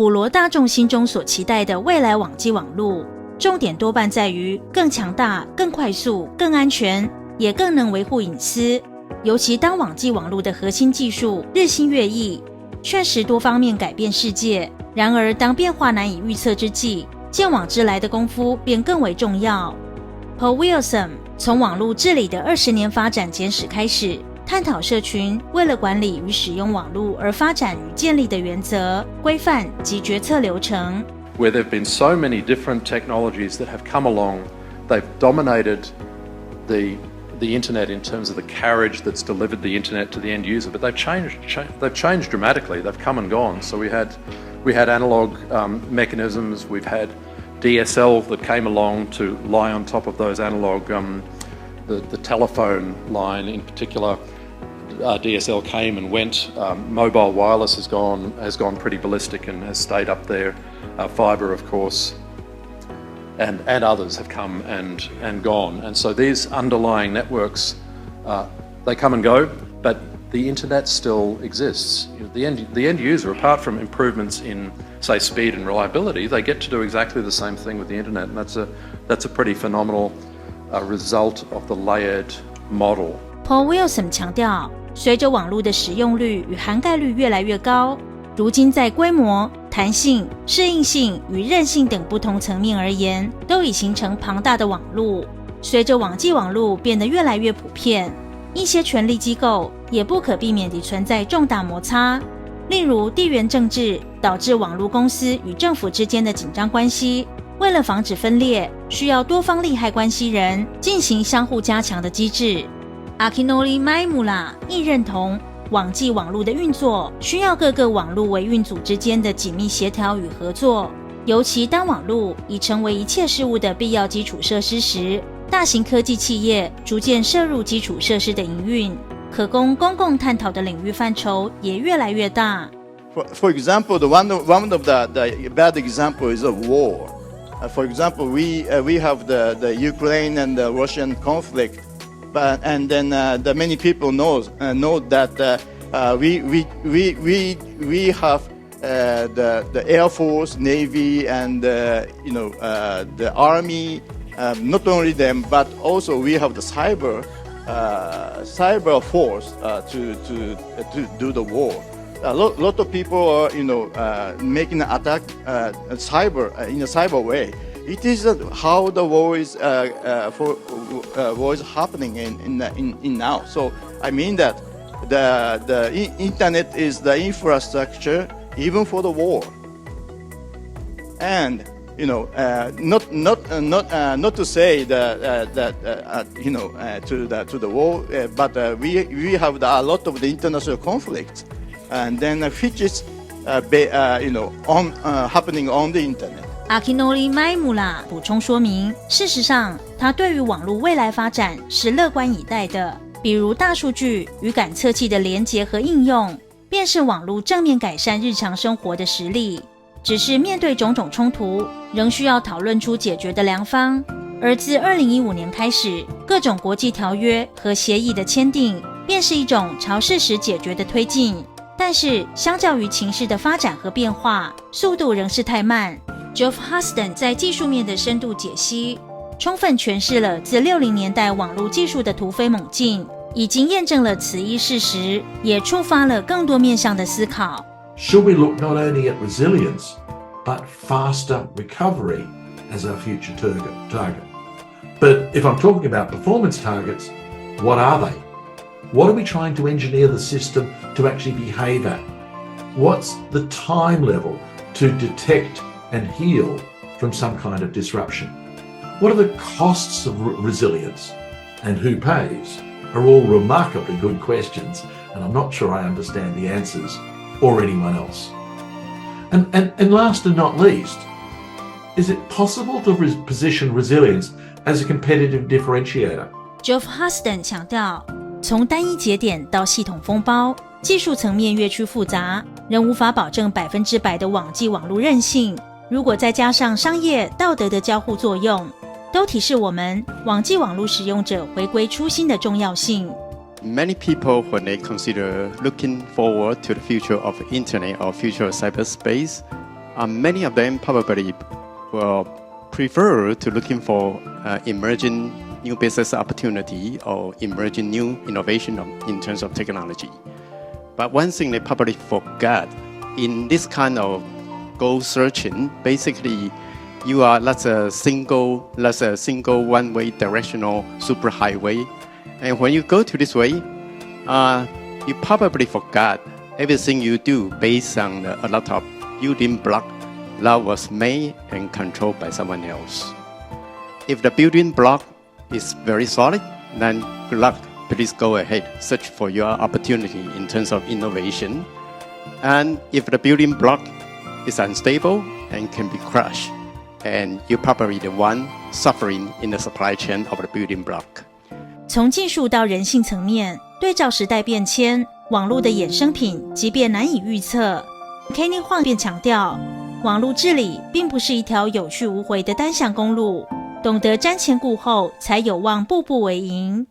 普罗大众心中所期待的未来网际网路，重点多半在于更强大、更快速、更安全，也更能维护隐私。尤其当网际网路的核心技术日新月异，确实多方面改变世界。然而当变化难以预测之际，鉴往知来的功夫便更为重要。 Paul Wilson 从网路治理的20年发展简史开始，探讨社群为了管理与使用网路而发展与建立的原则、规范及决策流程。 Where there have been so many different technologies that have come along, they've dominated the internet in terms of the carriage that's delivered the internet to the end user, but they've changed dramatically. They've come and gone. So we had analog mechanisms. We've had DSL that came along to lie on top of those analog, the telephone line in particular. DSL came and went. Mobile wireless has gone pretty ballistic and has stayed up there. Fiber, of course, and others have come and gone. And so these underlying networks, they come and go, but the internet still exists. The end user, apart from improvements in, say, speed and reliability, they get to do exactly the same thing with the internet, and that's a pretty phenomenal result of the layered model. Paul Wilson 强调，随着网络的使用率与涵盖率越来越高，如今在规模、弹性、适应性与韧性等不同层面而言，都已形成庞大的网路。随着网际网路变得越来越普遍，一些权力机构也不可避免地存在重大摩擦，例如地缘政治导致网络公司与政府之间的紧张关系。为了防止分裂，需要多方利害关系人进行相互加强的机制。Akinori Maimura 亦认同，网际网路的运作需要各个网路维运组之间的紧密协调与合作，尤其当网路已成为一切事物的必要基础设施时，大型科技企业逐渐涉入基础设施的营运，可供公共探讨的领域范畴也越来越大。For example, one of the bad example is a war. For example, we have the Ukraine and the Russian conflict. And then many people know that we have the Air Force, Navy, and the Army. Not only them, but also we have the cyber force to do the war. A lot of people are making an attack cyber in a cyber way. It is how the war is happening in now. So I mean that the internet is the infrastructure even for the war. And not to say that to the war, but we have a lot of the international conflicts, and then which is happening on the internet. Akinori Maimura 补充说明，事实上，他对于网络未来发展是乐观以待的。比如大数据与感测器的连结和应用，便是网络正面改善日常生活的实例。只是面对种种冲突，仍需要讨论出解决的良方。而自2015年开始，各种国际条约和协议的签订，便是一种朝事实解决的推进。但是，相较于情势的发展和变化，速度仍是太慢。Geoff Huston 在技术面的深度解析，充分诠释了自60年代网络技术的突飞猛进，已经验证了此一事实，也触发了更多面向的思考。Should we look not only at resilience, but faster recovery as our future target? But if I'm talking about performance targets, what are they? What are we trying to engineer the system to actually behave at? What's the time level to detect and heal from some kind of disruption? What are the costs of resilience? And who pays? Are all remarkably good questions, and I'm not sure I understand the answers or anyone else. And last and not least, is it possible to position resilience as a competitive differentiator? Geoff Huston 强调，从单一节点到系统封包，技术层面越趋复杂，仍无法保证100%的网际网络韧性。如果再加上商业道德的交互作用，都提示我们网际网络使用者回归初心的重要性。Many people, when they consider looking forward to the future of internet or future of cyberspace, many of them probably will prefer to looking for emerging new business opportunity or emerging new innovation in terms of technology. But one thing they probably forgot in this kind of goal searching, basically you are that's a single one-way directional superhighway, and when you go to this way, you probably forgot everything you do based on a lot of building block that was made and controlled by someone else. If the building block is very solid, then good luck. Please go ahead, search for your opportunity in terms of innovation. And if the building block is unstable and can be crushed, and you're probably the one suffering in the supply chain of the building block. 从技术到人性层面，对照时代变迁，网络的衍生品即便难以预测。Kenny Huang 便强调，网络治理并不是一条有去无回的单向公路，懂得瞻前顾后，才有望步步为营。